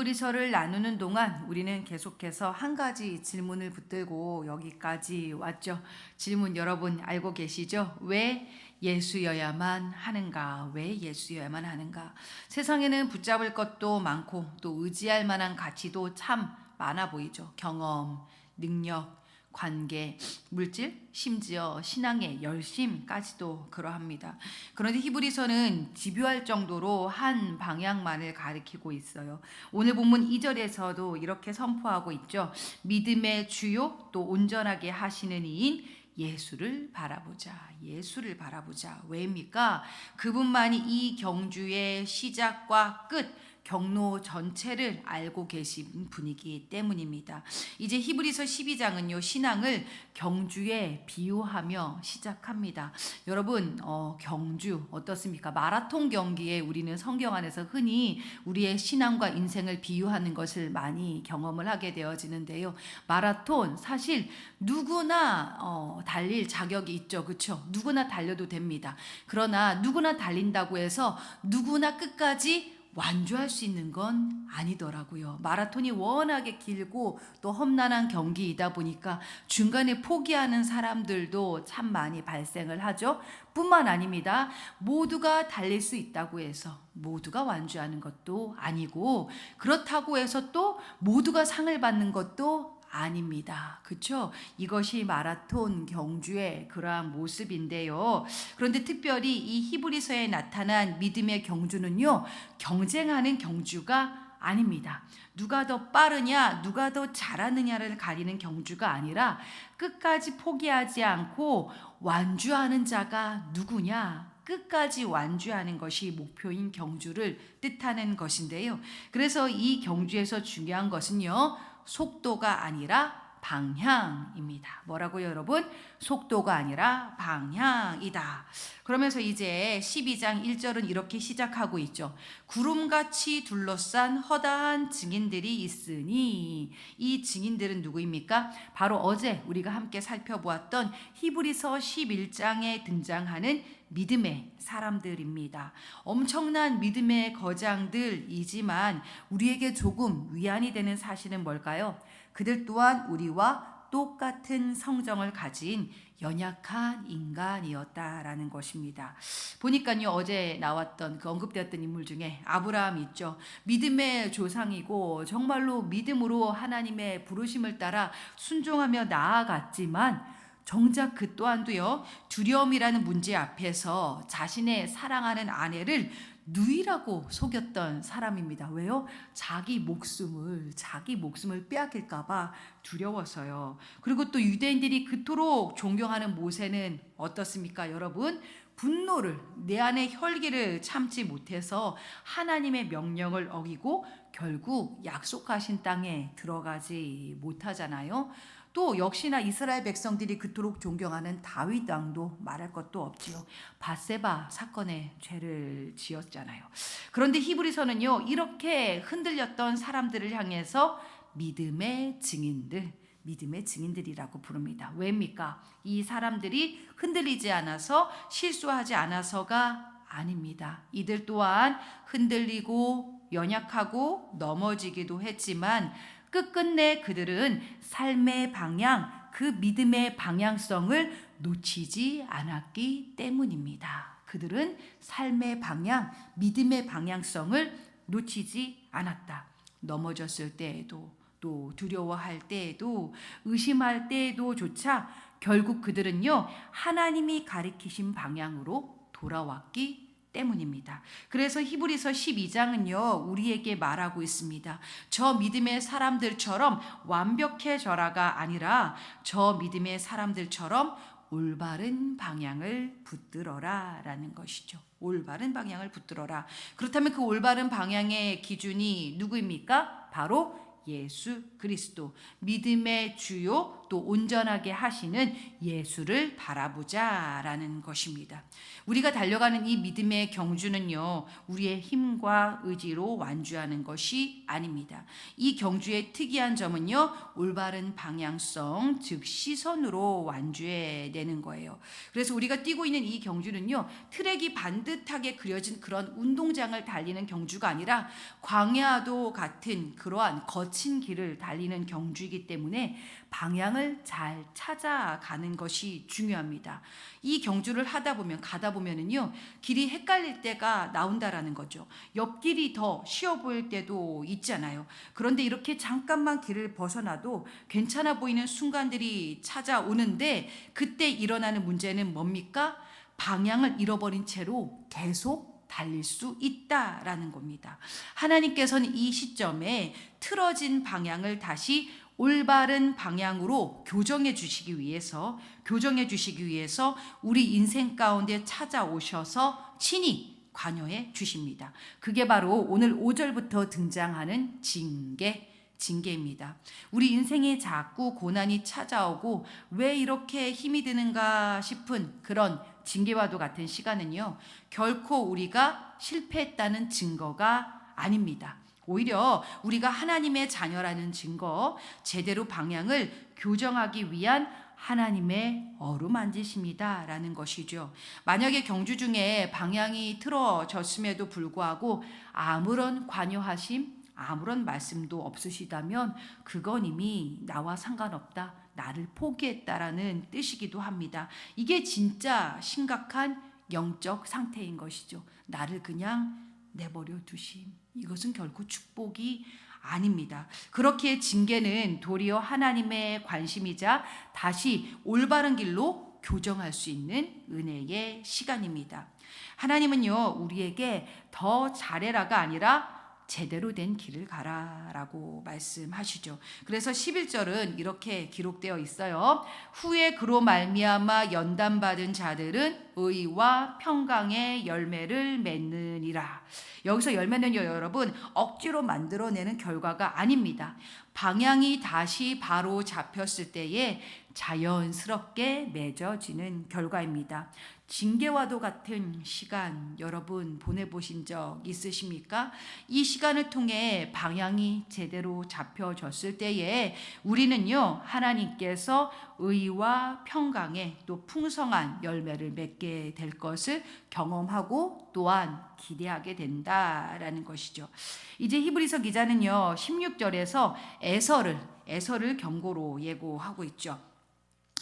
히브리서를 나누는 동안 우리는 계속해서 한 가지 질문을 붙들고 여기까지 왔죠. 질문 여러분 알고 계시죠? 왜 예수여야만 하는가? 왜 예수여야만 하는가? 세상에는 붙잡을 것도 많고 또 의지할 만한 가치도 참 많아 보이죠. 경험, 능력, 관계, 물질, 심지어 신앙의 열심까지도 그러합니다. 그런데 히브리서는 집요할 정도로 한 방향만을 가리키고 있어요. 오늘 본문 2절에서도 이렇게 선포하고 있죠. 믿음의 주요 또 온전하게 하시는 이인 예수를 바라보자. 예수를 바라보자. 왜입니까? 그분만이 이 경주의 시작과 끝, 경로 전체를 알고 계신 분이기 때문입니다. 이제 히브리서 12장은요, 신앙을 경주에 비유하며 시작합니다. 여러분, 경주 어떻습니까? 마라톤 경기에 우리는 성경 안에서 흔히 우리의 신앙과 인생을 비유하는 것을 많이 경험을 하게 되어지는데요. 마라톤 사실 누구나 달릴 자격이 있죠. 그렇죠? 누구나 달려도 됩니다. 그러나 누구나 달린다고 해서 누구나 끝까지 완주할 수 있는 건 아니더라고요. 마라톤이 워낙에 길고 또 험난한 경기이다 보니까 중간에 포기하는 사람들도 참 많이 발생을 하죠. 뿐만 아닙니다. 모두가 달릴 수 있다고 해서 모두가 완주하는 것도 아니고, 그렇다고 해서 또 모두가 상을 받는 것도 아닙니다. 그렇죠? 이것이 마라톤 경주의 그러한 모습인데요. 그런데 특별히 이 히브리서에 나타난 믿음의 경주는요, 경쟁하는 경주가 아닙니다. 누가 더 빠르냐, 누가 더 잘하느냐를 가리는 경주가 아니라 끝까지 포기하지 않고 완주하는 자가 누구냐, 끝까지 완주하는 것이 목표인 경주를 뜻하는 것인데요. 그래서 이 경주에서 중요한 것은요, 속도가 아니라 방향입니다. 뭐라고요, 여러분? 속도가 아니라 방향이다. 그러면서 이제 12장 1절은 이렇게 시작하고 있죠. 구름같이 둘러싼 허다한 증인들이 있으니, 이 증인들은 누구입니까? 바로 어제 우리가 함께 살펴보았던 히브리서 11장에 등장하는 믿음의 사람들입니다. 엄청난 믿음의 거장들이지만 우리에게 조금 위안이 되는 사실은 뭘까요? 그들 또한 우리와 똑같은 성정을 가진 연약한 인간이었다라는 것입니다. 보니까요, 어제 나왔던 그 언급되었던 인물 중에 아브라함 있죠. 믿음의 조상이고 정말로 믿음으로 하나님의 부르심을 따라 순종하며 나아갔지만 정작 그 또한도요, 두려움이라는 문제 앞에서 자신의 사랑하는 아내를 누이라고 속였던 사람입니다. 왜요? 자기 목숨을 빼앗길까봐 두려워서요. 그리고 또 유대인들이 그토록 존경하는 모세는 어떻습니까, 여러분? 분노를, 내 안의 혈기를 참지 못해서 하나님의 명령을 어기고 결국 약속하신 땅에 들어가지 못하잖아요. 또 역시나 이스라엘 백성들이 그토록 존경하는 다윗 왕도 말할 것도 없지요. 밧세바 사건에 죄를 지었잖아요. 그런데 히브리서는요, 이렇게 흔들렸던 사람들을 향해서 믿음의 증인들이라고 부릅니다. 왜입니까? 이 사람들이 흔들리지 않아서, 실수하지 않아서가 아닙니다. 이들 또한 흔들리고 연약하고 넘어지기도 했지만 끝끝내 그들은 삶의 방향, 그 믿음의 방향성을 놓치지 않았기 때문입니다. 그들은 삶의 방향, 믿음의 방향성을 놓치지 않았다. 넘어졌을 때에도, 또 두려워할 때에도, 의심할 때에도조차 결국 그들은요, 하나님이 가리키신 방향으로 돌아왔기 때문입니다. 그래서 히브리서 12장은요, 우리에게 말하고 있습니다. 저 믿음의 사람들처럼 완벽해져라가 아니라 저 믿음의 사람들처럼 올바른 방향을 붙들어라 라는 것이죠. 올바른 방향을 붙들어라. 그렇다면 그 올바른 방향의 기준이 누구입니까? 바로 예수 그리스도, 믿음의 주요 또 온전하게 하시는 예수를 바라보자라는 것입니다. 우리가 달려가는 이 믿음의 경주는요, 우리의 힘과 의지로 완주하는 것이 아닙니다. 이 경주의 특이한 점은요, 올바른 방향성, 즉 시선으로 완주해내는 거예요. 그래서 우리가 뛰고 있는 이 경주는요, 트랙이 반듯하게 그려진 그런 운동장을 달리는 경주가 아니라 광야도 같은 그러한 거친 길을 달리는 경주이기 때문에 방향을 잘 찾아가는 것이 중요합니다. 이 경주를 하다 보면 가다 보면은요, 길이 헷갈릴 때가 나온다라는 거죠. 옆길이 더 쉬워 보일 때도 있잖아요. 그런데 이렇게 잠깐만 길을 벗어나도 괜찮아 보이는 순간들이 찾아오는데, 그때 일어나는 문제는 뭡니까? 방향을 잃어버린 채로 계속 달릴 수 있다라는 겁니다. 하나님께서는 이 시점에 틀어진 방향을 다시 올바른 방향으로 교정해 주시기 위해서 우리 인생 가운데 찾아오셔서 친히 관여해 주십니다. 그게 바로 오늘 5절부터 등장하는 징계입니다. 우리 인생에 자꾸 고난이 찾아오고 왜 이렇게 힘이 드는가 싶은 그런 징계와도 같은 시간은요, 결코 우리가 실패했다는 증거가 아닙니다. 오히려 우리가 하나님의 자녀라는 증거, 제대로 방향을 교정하기 위한 하나님의 어루만지심이다라는 것이죠. 만약에 경주 중에 방향이 틀어졌음에도 불구하고 아무런 관여하심, 아무런 말씀도 없으시다면 그건 이미 나와 상관없다, 나를 포기했다라는 뜻이기도 합니다. 이게 진짜 심각한 영적 상태인 것이죠. 나를 그냥 내버려 두심. 이것은 결코 축복이 아닙니다. 그렇기에 징계는 도리어 하나님의 관심이자 다시 올바른 길로 교정할 수 있는 은혜의 시간입니다. 하나님은요, 우리에게 더 잘해라가 아니라 제대로 된 길을 가라라고 말씀하시죠. 그래서 11절은 이렇게 기록되어 있어요. 후에 그로 말미암아 연단받은 자들은 의와 평강의 열매를 맺느니라. 여기서 열매는요, 여러분, 억지로 만들어내는 결과가 아닙니다. 방향이 다시 바로 잡혔을 때에 자연스럽게 맺어지는 결과입니다. 징계와도 같은 시간 여러분 보내보신 적 있으십니까? 이 시간을 통해 방향이 제대로 잡혀졌을 때에 우리는요, 하나님께서 의와 평강의 또 풍성한 열매를 맺게 될 것을 경험하고 또한 기대하게 된다라는 것이죠. 이제 히브리서 기자는요, 16절에서 에서를 경고로 예고하고 있죠.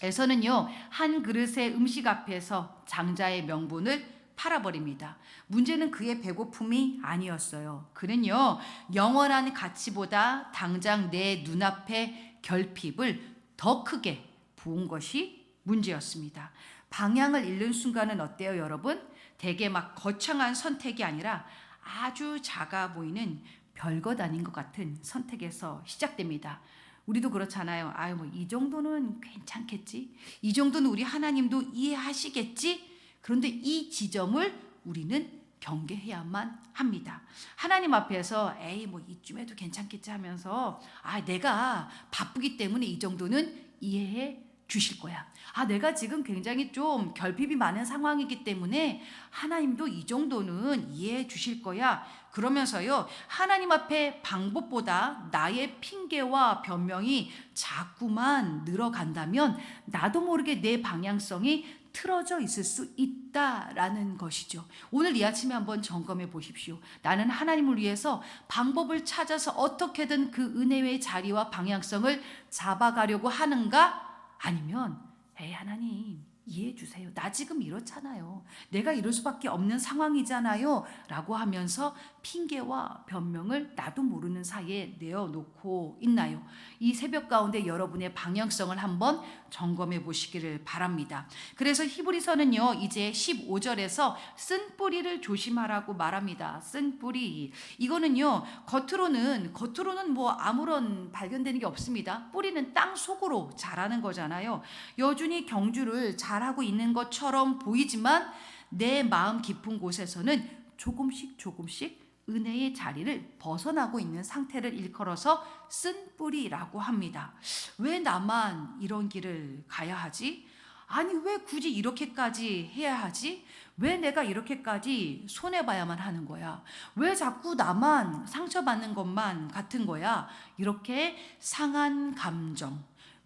에서는요, 한 그릇의 음식 앞에서 장자의 명분을 팔아버립니다. 문제는 그의 배고픔이 아니었어요. 그는요, 영원한 가치보다 당장 내 눈앞의 결핍을 더 크게 부은 것이 문제였습니다. 방향을 잃는 순간은 어때요, 여러분? 되게 막 거창한 선택이 아니라 아주 작아 보이는 별것 아닌 것 같은 선택에서 시작됩니다. 우리도 그렇잖아요. 아유, 뭐 이 정도는 괜찮겠지? 이 정도는 우리 하나님도 이해하시겠지? 그런데 이 지점을 우리는 경계해야만 합니다. 하나님 앞에서 에이, 뭐 이쯤에도 괜찮겠지 하면서 내가 바쁘기 때문에 이 정도는 이해해 주실 거야. 내가 지금 굉장히 좀 결핍이 많은 상황이기 때문에 하나님도 이 정도는 이해해 주실 거야. 그러면서요, 하나님 앞에 방법보다 나의 핑계와 변명이 자꾸만 늘어간다면 나도 모르게 내 방향성이 틀어져 있을 수 있다라는 것이죠. 오늘 이 아침에 한번 점검해 보십시오. 나는 하나님을 위해서 방법을 찾아서 어떻게든 그 은혜의 자리와 방향성을 잡아가려고 하는가? 아니면 하나님 이해해 주세요. 나 지금 이렇잖아요. 내가 이럴 수밖에 없는 상황이잖아요. 라고 하면서 핑계와 변명을 나도 모르는 사이에 내어놓고 있나요? 이 새벽 가운데 여러분의 방향성을 한번 점검해 보시기를 바랍니다. 그래서 히브리서는요, 이제 15절에서 쓴 뿌리를 조심하라고 말합니다. 쓴 뿌리. 이거는요, 겉으로는 뭐 아무런 발견되는 게 없습니다. 뿌리는 땅 속으로 자라는 거잖아요. 여전히 경주를 잘하고 있는 것처럼 보이지만 내 마음 깊은 곳에서는 조금씩 은혜의 자리를 벗어나고 있는 상태를 일컬어서 쓴 뿌리라고 합니다. 왜 나만 이런 길을 가야 하지? 아니, 왜 굳이 이렇게까지 해야 하지? 왜 내가 이렇게까지 손해봐야만 하는 거야? 왜 자꾸 나만 상처받는 것만 같은 거야? 이렇게 상한 감정,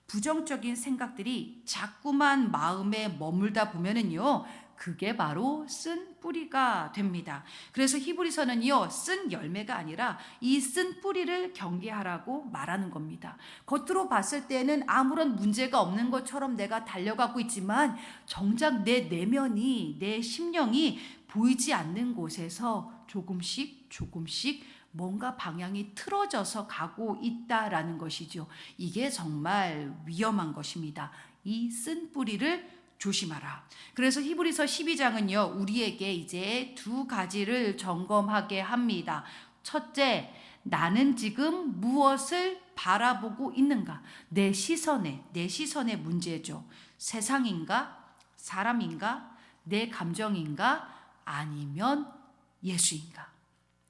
부정적인 생각들이 자꾸만 마음에 머물다 보면은요, 그게 바로 쓴 뿌리가 됩니다. 그래서 히브리서는요, 쓴 열매가 아니라 이 쓴 뿌리를 경계하라고 말하는 겁니다. 겉으로 봤을 때는 아무런 문제가 없는 것처럼 내가 달려가고 있지만 정작 내 내면이, 내 심령이 보이지 않는 곳에서 조금씩 뭔가 방향이 틀어져서 가고 있다라는 것이죠. 이게 정말 위험한 것입니다. 이 쓴 뿌리를 조심하라. 그래서 히브리서 12장은요, 우리에게 이제 두 가지를 점검하게 합니다. 첫째, 나는 지금 무엇을 바라보고 있는가? 내 시선의 문제죠. 세상인가? 사람인가? 내 감정인가? 아니면 예수인가?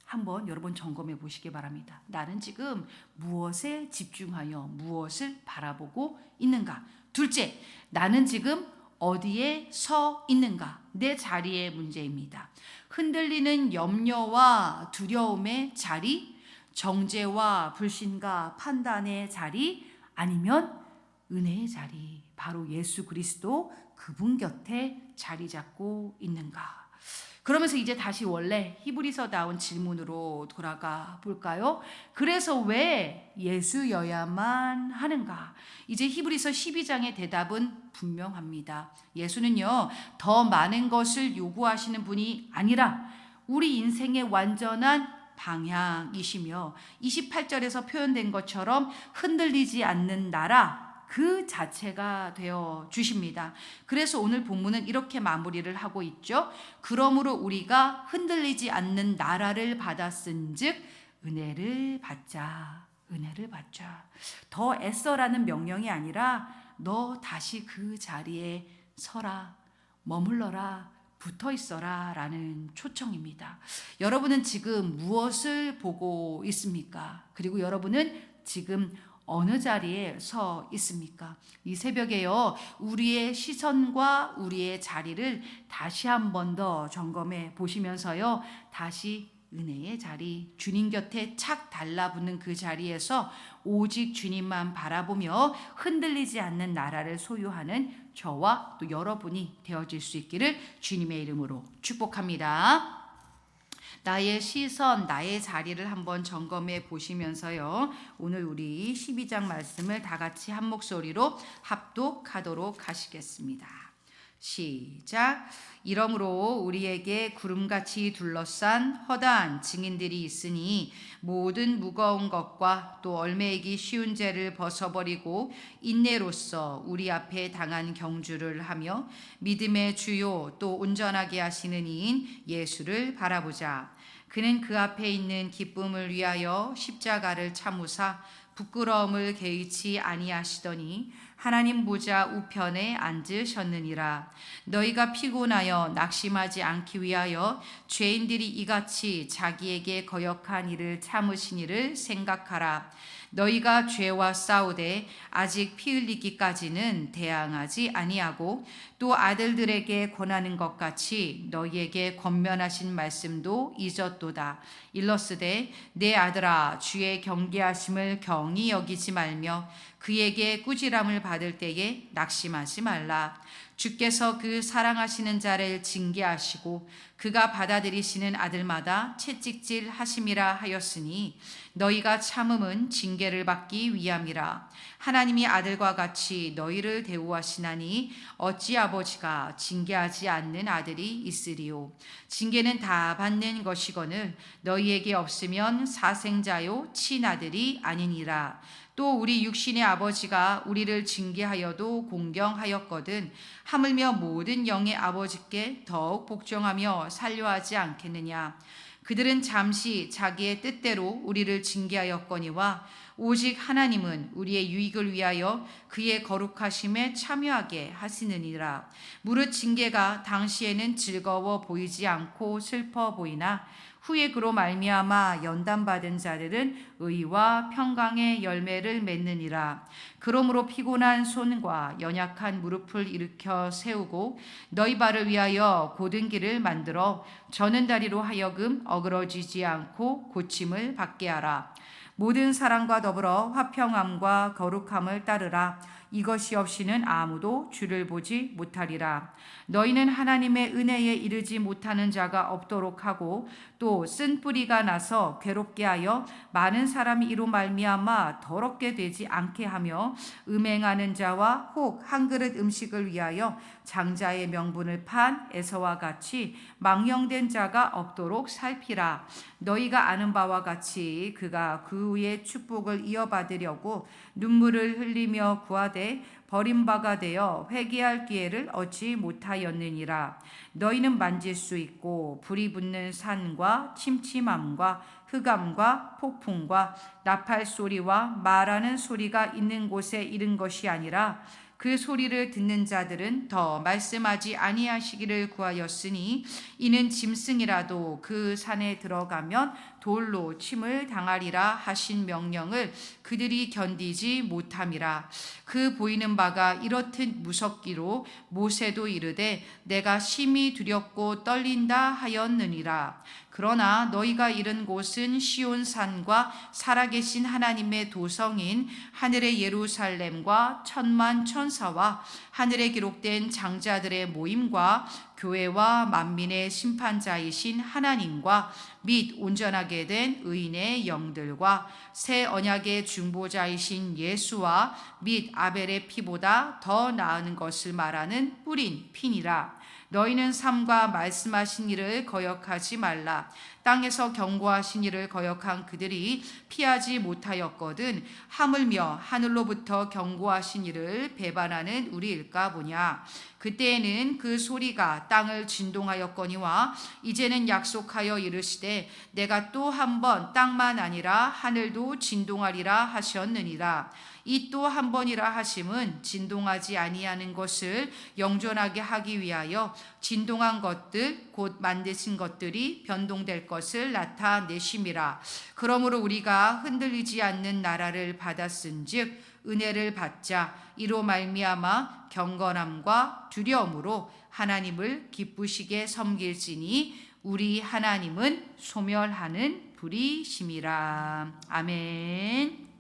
한번 여러분 점검해 보시기 바랍니다. 나는 지금 무엇에 집중하여 무엇을 바라보고 있는가? 둘째, 나는 지금 어디에 서 있는가? 내 자리의 문제입니다. 흔들리는 염려와 두려움의 자리, 정죄와 불신과 판단의 자리, 아니면 은혜의 자리, 바로 예수 그리스도 그분 곁에 자리 잡고 있는가? 그러면서 이제 다시 원래 히브리서다운 질문으로 돌아가 볼까요? 그래서 왜 예수여야만 하는가? 이제 히브리서 12장의 대답은 분명합니다. 예수는요, 더 많은 것을 요구하시는 분이 아니라 우리 인생의 완전한 방향이시며 28절에서 표현된 것처럼 흔들리지 않는 나라, 그 자체가 되어 주십니다. 그래서 오늘 본문은 이렇게 마무리를 하고 있죠. 그러므로 우리가 흔들리지 않는 나라를 받았은즉 은혜를 받자. 더 애써라는 명령이 아니라 너 다시 그 자리에 서라, 머물러라, 붙어 있어라 라는 초청입니다. 여러분은 지금 무엇을 보고 있습니까? 그리고 여러분은 지금 어느 자리에 서 있습니까? 이 새벽에요, 우리의 시선과 우리의 자리를 다시 한 번 더 점검해 보시면서요, 다시 은혜의 자리, 주님 곁에 착 달라붙는 그 자리에서 오직 주님만 바라보며 흔들리지 않는 나라를 소유하는 저와 또 여러분이 되어질 수 있기를 주님의 이름으로 축복합니다. 나의 시선, 나의 자리를 한번 점검해 보시면서요, 오늘 우리 12장 말씀을 다 같이 한 목소리로 합독하도록 하시겠습니다. 시작. 이러므로 우리에게 구름같이 둘러싼 허다한 증인들이 있으니 모든 무거운 것과 또 얼매이기 쉬운 죄를 벗어버리고 인내로써 우리 앞에 당한 경주를 하며 믿음의 주요 또 온전하게 하시는 이인 예수를 바라보자. 그는 그 앞에 있는 기쁨을 위하여 십자가를 참으사 부끄러움을 개의치 아니하시더니 하나님 보좌 우편에 앉으셨느니라. 너희가 피곤하여 낙심하지 않기 위하여 죄인들이 이같이 자기에게 거역한 일을 참으시니를 생각하라. 너희가 죄와 싸우되 아직 피 흘리기까지는 대항하지 아니하고 또 아들들에게 권하는 것 같이 너희에게 권면하신 말씀도 잊었도다. 일러스되 내 아들아, 주의 경계하심을 경히 여기지 말며 그에게 꾸지람을 받을 때에 낙심하지 말라. 주께서 그 사랑하시는 자를 징계하시고 그가 받아들이시는 아들마다 채찍질 하심이라 하였으니 너희가 참음은 징계를 받기 위함이라. 하나님이 아들과 같이 너희를 대우하시나니 어찌 아버지가 징계하지 않는 아들이 있으리요. 징계는 다 받는 것이거늘 너희에게 없으면 사생자요 친아들이 아니니라. 또 우리 육신의 아버지가 우리를 징계하여도 공경하였거든 하물며 모든 영의 아버지께 더욱 복종하며 살려하지 않겠느냐. 그들은 잠시 자기의 뜻대로 우리를 징계하였거니와 오직 하나님은 우리의 유익을 위하여 그의 거룩하심에 참여하게 하시느니라. 무릇 징계가 당시에는 즐거워 보이지 않고 슬퍼 보이나 후에 그로 말미암아 연단받은 자들은 의와 평강의 열매를 맺느니라. 그러므로 피곤한 손과 연약한 무릎을 일으켜 세우고 너희 발을 위하여 곧은 길을 만들어 저는 다리로 하여금 어그러지지 않고 고침을 받게 하라. 모든 사랑과 더불어 화평함과 거룩함을 따르라. 이것이 없이는 아무도 주를 보지 못하리라. 너희는 하나님의 은혜에 이르지 못하는 자가 없도록 하고 또 쓴 뿌리가 나서 괴롭게 하여 많은 사람이 이로 말미암아 더럽게 되지 않게 하며 음행하는 자와 혹 한 그릇 음식을 위하여 장자의 명분을 판 에서와 같이 망령된 자가 없도록 살피라. 너희가 아는 바와 같이 그가 그 후에 축복을 이어받으려고 눈물을 흘리며 구하되 버림바가 되어 회개할 기회를 얻지 못하였느니라. 너희는 만질 수 있고 불이 붙는 산과 침침함과 흑암과 폭풍과 나팔 소리와 말하는 소리가 있는 곳에 이른 것이 아니라 그 소리를 듣는 자들은 더 말씀하지 아니하시기를 구하였으니 이는 짐승이라도 그 산에 들어가면 돌로 침을 당하리라 하신 명령을 그들이 견디지 못함이라. 그 보이는 바가 이렇듯 무섭기로 모세도 이르되 내가 심히 두렵고 떨린다 하였느니라. 그러나 너희가 이른 곳은 시온산과 살아계신 하나님의 도성인 하늘의 예루살렘과 천만 천사와 하늘에 기록된 장자들의 모임과 교회와 만민의 심판자이신 하나님과 및 온전하게 된 의인의 영들과 새 언약의 중보자이신 예수와 및 아벨의 피보다 더 나은 것을 말하는 뿌린 피니라. 너희는 삼가 말씀하신 일을 거역하지 말라. 땅에서 경고하신 일을 거역한 그들이 피하지 못하였거든 하물며 하늘로부터 경고하신 일을 배반하는 우리일까 보냐. 그때에는 그 소리가 땅을 진동하였거니와 이제는 약속하여 이르시되 내가 또 한 번 땅만 아니라 하늘도 진동하리라 하셨느니라. 이 또 한 번이라 하심은 진동하지 아니하는 것을 영존하게 하기 위하여 진동한 것들 곧 만드신 것들이 변동될 것을 나타내심이라. 그러므로 우리가 흔들리지 않는 나라를 받았은즉 은혜를 받자. 이로 말미암아 경건함과 두려움으로 하나님을 기쁘시게 섬길지니 우리 하나님은 소멸하는 불이심이라. 아멘.